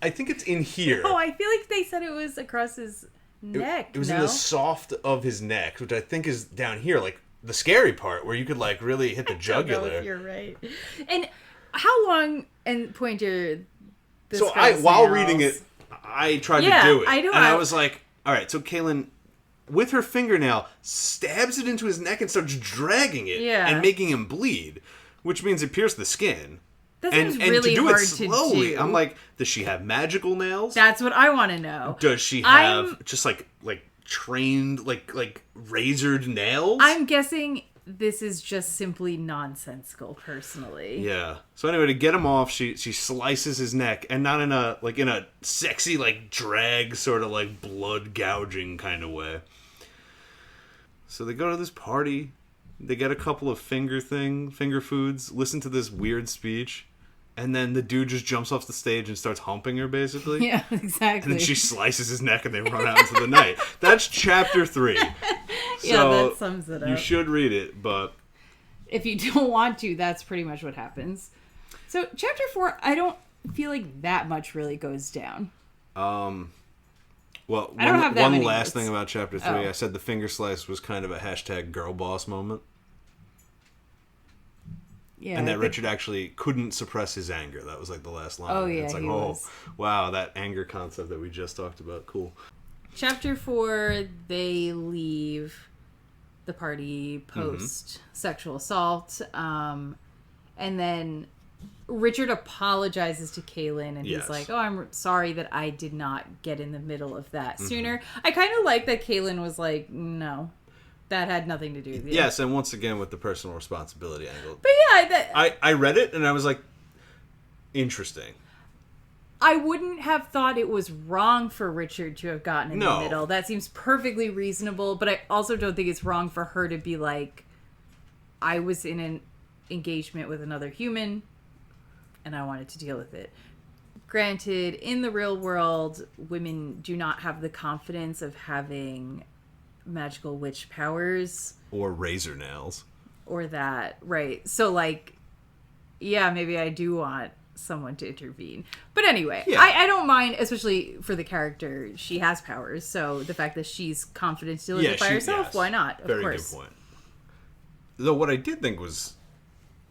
think it's in here.
Oh, I feel like they said it was across his neck.
It was in the soft of his neck, which I think is down here, like the scary part where you could like really hit the jugular.
I don't know if you're right. And how long and pointed this
So
guy's
while
nails?
reading it, I tried to do it. I was like, all right, so Kahlan, with her fingernail, stabs it into his neck and starts dragging it and making him bleed, which means it pierced the skin.
That seems really
to do
hard
it slowly,
to do.
I'm like, does she have magical nails?
That's what I want to know.
Does she have just like trained, like razored nails?
I'm guessing this is just simply nonsensical, personally.
Yeah. So anyway, to get him off, she slices his neck, and not in a sexy like drag sort of like blood gouging kind of way. So they go to this party. They get a couple of finger foods, listen to this weird speech, and then the dude just jumps off the stage and starts humping her, basically.
Yeah, exactly.
And then she slices his neck and they run out into the night. That's chapter 3.
Yeah, that sums it up.
You should read it, but...
if you don't want to, that's pretty much what happens. So, chapter 4, I don't feel like that much really goes down.
Well,
I don't have that
one
many
last
notes.
thing about chapter 3.
Oh.
I said the finger slice was kind of a hashtag girl boss moment.
Yeah,
And that Richard actually couldn't suppress his anger. That was like the last line.
Oh, yeah,
it's like,
he was.
wow, that anger concept that we just talked about. Cool.
Chapter 4, they leave the party post sexual assault. And then Richard apologizes to Kahlan, and he's like, oh, I'm sorry that I did not get in the middle of that sooner. I kind of like that Kahlan was like, no, that had nothing to do with you.
Yes, and once again with the personal responsibility angle.
But yeah,
I read it, and I was like, interesting.
I wouldn't have thought it was wrong for Richard to have gotten in the middle. That seems perfectly reasonable, but I also don't think it's wrong for her to be like, I was in an engagement with another human, and I wanted to deal with it. Granted, in the real world, women do not have the confidence of having magical witch powers.
Or razor nails.
Or that, right. So, like, yeah, maybe I do want someone to intervene. But anyway, I don't mind, especially for the character. She has powers, so the fact that she's confident to deal with it by herself, why not? Of course.
Very good point. Though what I did think was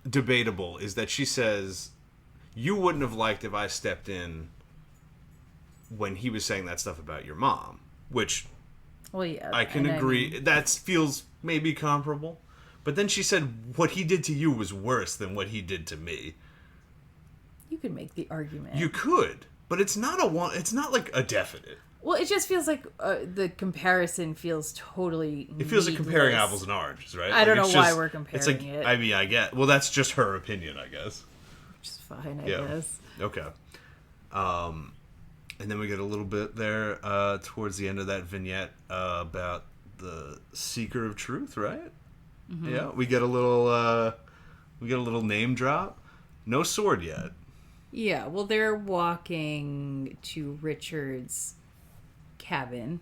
debatable is that she says, you wouldn't have liked if I stepped in when he was saying that stuff about your mom, which I can agree. That feels maybe comparable. But then she said, what he did to you was worse than what he did to me.
You could make the argument.
You could, but it's not like a definite.
Well, it just feels like the comparison feels totally
It feels like comparing
needless.
apples and oranges, right?
I don't know why we're comparing it.
I mean, I get... Well, that's just her opinion, I guess.
Which is fine, I guess.
Okay. And then we get a little bit there towards the end of that vignette about the Seeker of Truth, right? Mm-hmm. Yeah, we get a little name drop. No sword yet.
Yeah, well, they're walking to Richard's cabin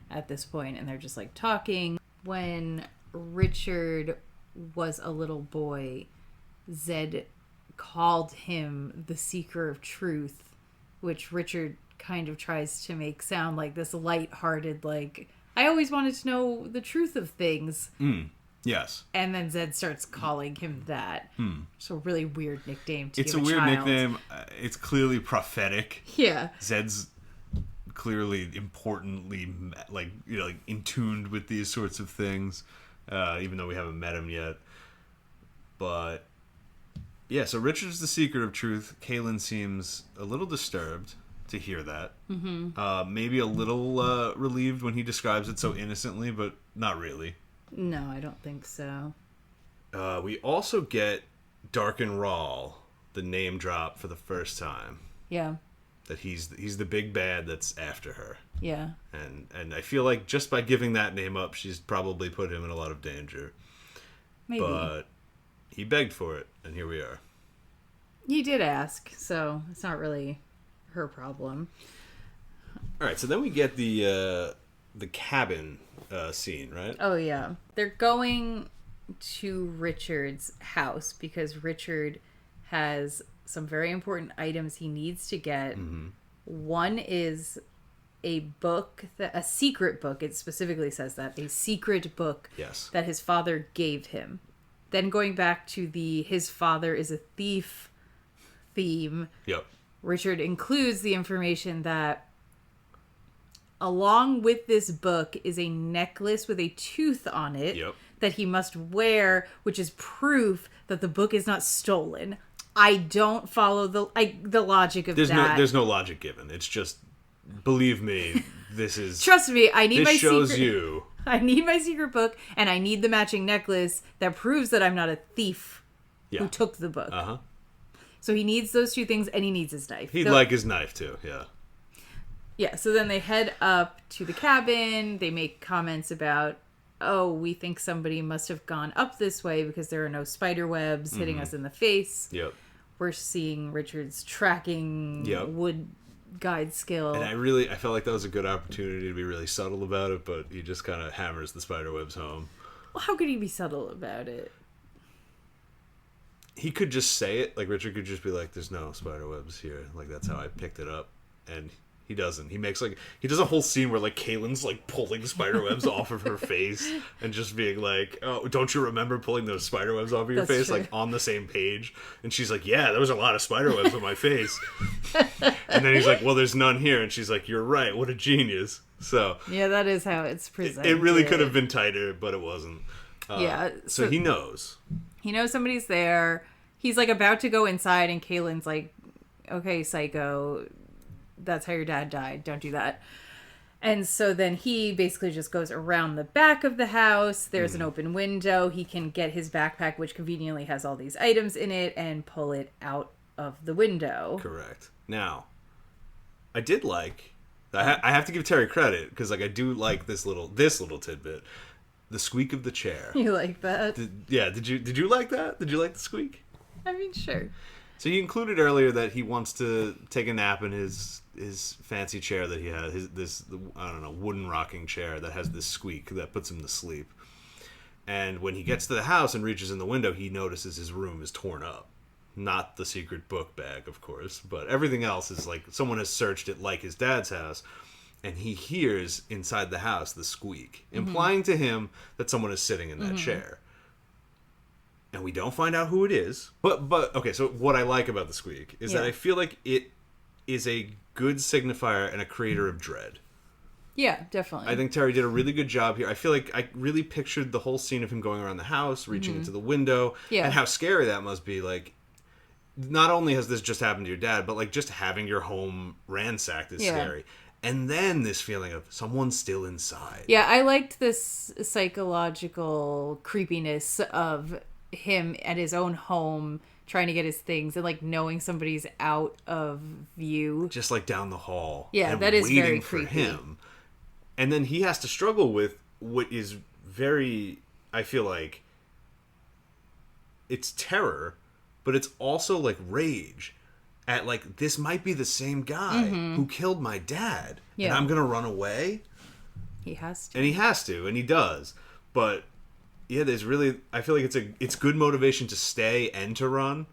at this point, and they're just like talking. When Richard was a little boy, Zed called him the Seeker of Truth, which Richard kind of tries to make sound like this lighthearted, like, I always wanted to know the truth of things.
Yes.
And then Zed starts calling him that. It's a really weird nickname to
It's
give
a weird
child.
nickname. It's clearly prophetic.
Yeah.
Zed's clearly importantly like in tuned with these sorts of things, even though we haven't met him yet. But yeah, so Richard's the Seeker of Truth. Kahlan seems a little disturbed to hear that. Maybe a little relieved when he describes it so innocently, but not really.
No, I don't think so.
We also get Dark and Rawl, the name drop for the first time.
Yeah.
That he's the big bad that's after her.
Yeah.
And I feel like just by giving that name up, she's probably put him in a lot of danger.
Maybe.
But he begged for it, and here we are.
He did ask, so it's not really her problem.
All right, so then we get the cabin scene, right?
Oh, yeah. They're going to Richard's house because Richard has some very important items he needs to get. Mm-hmm. One is a book, a secret book. It specifically says that. A secret book that his father gave him. Then going back to the his father is a thief theme, Richard includes the information that along with this book is a necklace with a tooth on it that he must wear, which is proof that the book is not stolen. I don't follow the logic of that.
There's no logic given. It's just, believe me, this is...
Trust me, I need my
shows
secret...
you.
I need my secret book, and I need the matching necklace that proves that I'm not a thief who took the book. Uh-huh. So he needs those two things, and he needs his knife.
He'd like his knife, too, yeah.
Yeah, so then they head up to the cabin. They make comments about, oh, we think somebody must have gone up this way because there are no spider webs hitting us in the face.
Yep.
We're seeing Richard's tracking wood guide skill.
And I felt like that was a good opportunity to be really subtle about it, but he just kind of hammers the spider webs home.
Well, how could he be subtle about it?
He could just say it. Like, Richard could just be like, there's no spider webs here. Like, that's how I picked it up. And he doesn't. He does a whole scene where, like, Kahlan's, like, pulling spider webs off of her face and just being like, oh, don't you remember pulling those spider webs off of your face? True. Like, on the same page. And she's like, yeah, there was a lot of spider webs on my face. And then he's like, well, there's none here. And she's like, you're right. What a genius. So.
Yeah, that is how it's presented.
It really could have been tighter, but it wasn't. So he knows.
He knows somebody's there. He's, like, about to go inside, and Kahlan's like, okay, psycho, that's how your dad died. Don't do that. And so then he basically just goes around the back of the house. There's an open window. He can get his backpack, which conveniently has all these items in it, and pull it out of the window.
Correct. Now, I did like... I have to give Terry credit, because like I do like this little tidbit. The squeak of the chair.
You like that?
Did you like that? Did you like the squeak?
I mean, sure.
So you included earlier that he wants to take a nap in his fancy chair that he has, this wooden rocking chair that has this squeak that puts him to sleep. And when he gets to the house and reaches in the window, he notices his room is torn up. Not the secret book bag, of course, but everything else is like someone has searched it like his dad's house. And he hears inside the house the squeak, implying to him that someone is sitting in that chair. And we don't find out who it is. But okay, so what I like about the squeak is that I feel like it is a good signifier and a creator of dread.
Yeah, definitely.
I think Terry did a really good job here. I feel like I really pictured the whole scene of him going around the house, reaching into the window, and how scary that must be. Like, not only has this just happened to your dad, but like just having your home ransacked is scary. And then this feeling of someone's still inside. Yeah,
I liked this psychological creepiness of him at his own home trying to get his things and like knowing somebody's out of view.
Just like down the hall.
Yeah,
and
that is
waiting
very
for
creepy.
Him. And then he has to struggle with what is very, I feel like, it's terror, but it's also like rage. At like, this might be the same guy who killed my dad. Yeah. And I'm going to run away?
He has to.
And he has to, and he does. But, yeah, there's really... I feel like it's good motivation to stay and to run.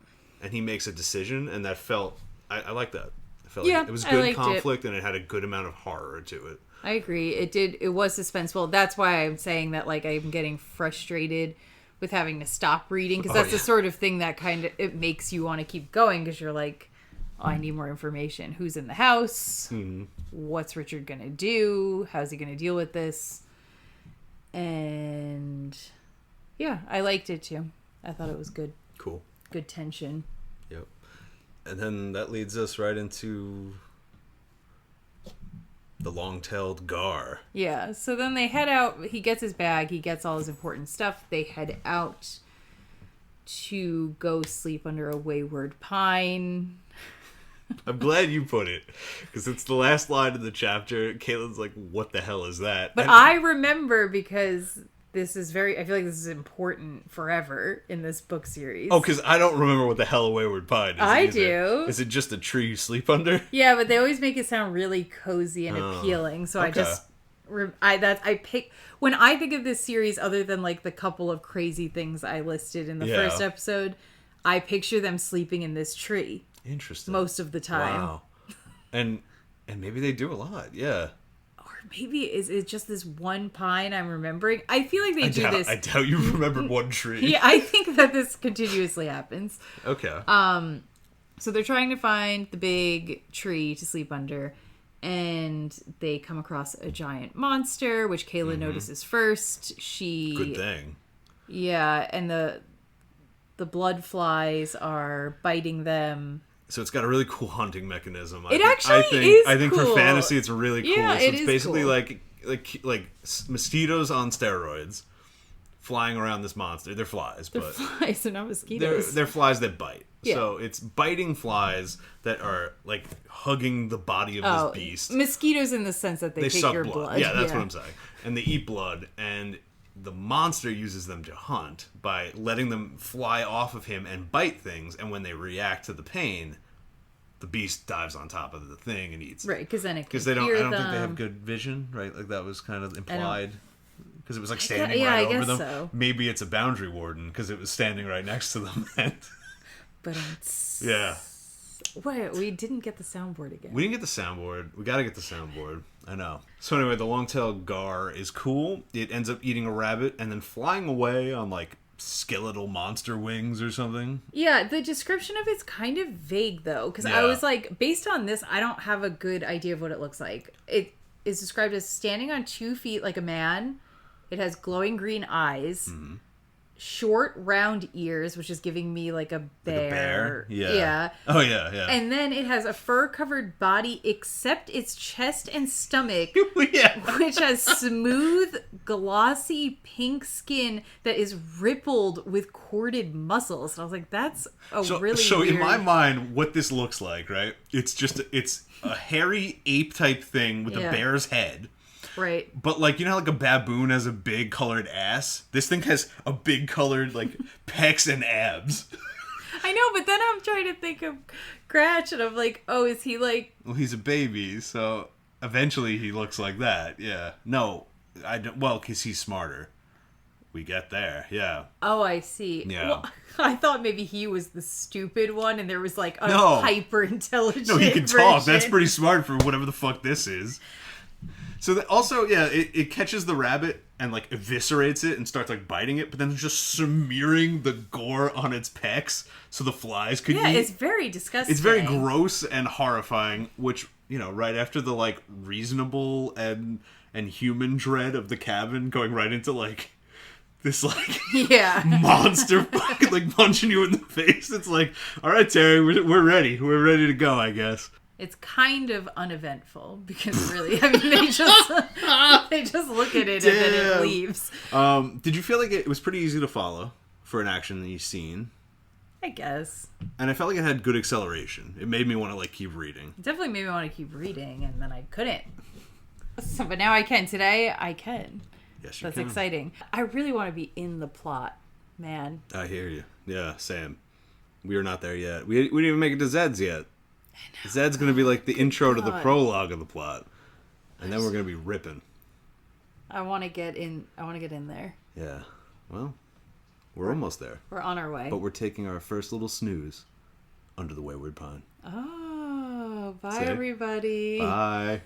And he makes a decision, and that felt... I like that. I felt like it was good conflict, and it had a good amount of horror to it.
I agree. It was suspenseful. That's why I'm saying that, like, I'm getting frustrated with having to stop reading. Because that's the sort of thing that kind of... It makes you want to keep going, because you're like... Oh, I need more information. Who's in the house? What's Richard going to do? How's he going to deal with this? And yeah, I liked it too. I thought it was good.
Cool.
Good tension.
Yep. And then that leads us right into the long-tailed Gar.
Yeah. So then they head out. He gets his bag. He gets all his important stuff. They head out to go sleep under a wayward pine.
I'm glad you put it, because it's the last line of the chapter. Caitlin's like, what the hell is that?
But I remember, because this is I feel like this is important forever in this book series.
Oh, because I don't remember what the hell a wayward pine is.
I do.
Is it just a tree you sleep under?
Yeah, but they always make it sound really cozy and appealing, so I just I pick when I think of this series, other than like the couple of crazy things I listed in the first episode, I picture them sleeping in this tree.
Interesting.
Most of the time.
Wow. And maybe they do a lot. Yeah.
Or maybe is it just this one pine I'm remembering? I feel like they do this.
I doubt you remembered one tree.
Yeah, I think that this continuously happens.
Okay.
So they're trying to find the big tree to sleep under, and they come across a giant monster, which Kayla notices first.
Good thing.
Yeah, and the blood flies are biting them.
So it's got a really cool hunting mechanism.
It actually is
I think
cool.
for fantasy, it's really cool.
Yeah,
so
it
it's
is
basically
cool.
like mosquitoes on steroids, flying around this monster. They're flies,
They're
but
flies, they're not mosquitoes.
they're flies that bite.
Yeah.
So it's biting flies that are like hugging the body of this beast.
Mosquitoes in the sense that they take
suck
your blood.
Yeah, that's what I'm saying. And they eat blood, and the monster uses them to hunt by letting them fly off of him and bite things, and when they react to the pain, the beast dives on top of the thing and eats it.
Right, because then it can
I
hear
don't
them.
think they have good vision, right? Like that was kind of implied. Because it was like standing
I
right over
guess
them.
so.
Maybe it's a boundary warden because it was standing right next to them.
But
yeah.
Wait, we didn't get the soundboard again.
We didn't get the soundboard. We got to get the soundboard. I know. So anyway, the long-tailed gar is cool. It ends up eating a rabbit and then flying away on like skeletal monster wings or something.
Yeah, the description of it's kind of vague though, because I was like, based on this, I don't have a good idea of what it looks like. It is described as standing on 2 feet like a man. It has glowing green eyes. Mm-hmm. Short, round ears, which is giving me like a bear.
Like a bear? Yeah.
Yeah.
Oh, yeah, yeah.
And then it has a fur-covered body except its chest and stomach,
yeah.
which has smooth, glossy pink skin that is rippled with corded muscles. And I was like, that's really
So
weird.
in my mind, what this looks like, right? It's a hairy ape-type thing with a bear's head.
Right.
But, like, you know how, like, a baboon has a big colored ass? This thing has a big colored, like, pecs and abs.
I know, but then I'm trying to think of Gratch, and I'm like, oh, is he, like...
Well, he's a baby, so eventually he looks like that, yeah. No, I don't... Well, because he's smarter. We get there, yeah.
Oh, I see.
Yeah.
Well, I thought maybe he was the stupid one, and there was, like, a hyper-intelligent
No, he can
version.
talk. That's pretty smart for whatever the fuck this is. So also, yeah, it catches the rabbit and, like, eviscerates it and starts, like, biting it, but then it's just smearing the gore on its pecs so the flies could eat.
Yeah, it's very disgusting.
It's very gross and horrifying, which, you know, right after the, like, reasonable and human dread of the cabin going right into, like, this, like, monster fucking, like, punching you in the face. It's like, all right, Terry, we're ready. We're ready to go, I guess.
It's kind of uneventful because really, I mean, they just look at it and then it leaves.
Did you feel like it was pretty easy to follow for an action scene?
I guess.
And I felt like it had good acceleration. It made me want to, like, keep reading.
It definitely made me want to keep reading, and then I couldn't. So, but now I can. Today, I can.
Yes, you can.
That's exciting. I really want to be in the plot, man.
I hear you. Yeah, Sam. We are not there yet. We didn't even make it to Zed's yet. Zed's going to be like the intro to the prologue of the plot. And then we're going to be ripping.
I want to get in there.
Yeah. Well, we're almost there.
We're on our way.
But we're taking our first little snooze under the Wayward Pine.
Oh, bye everybody.
Bye.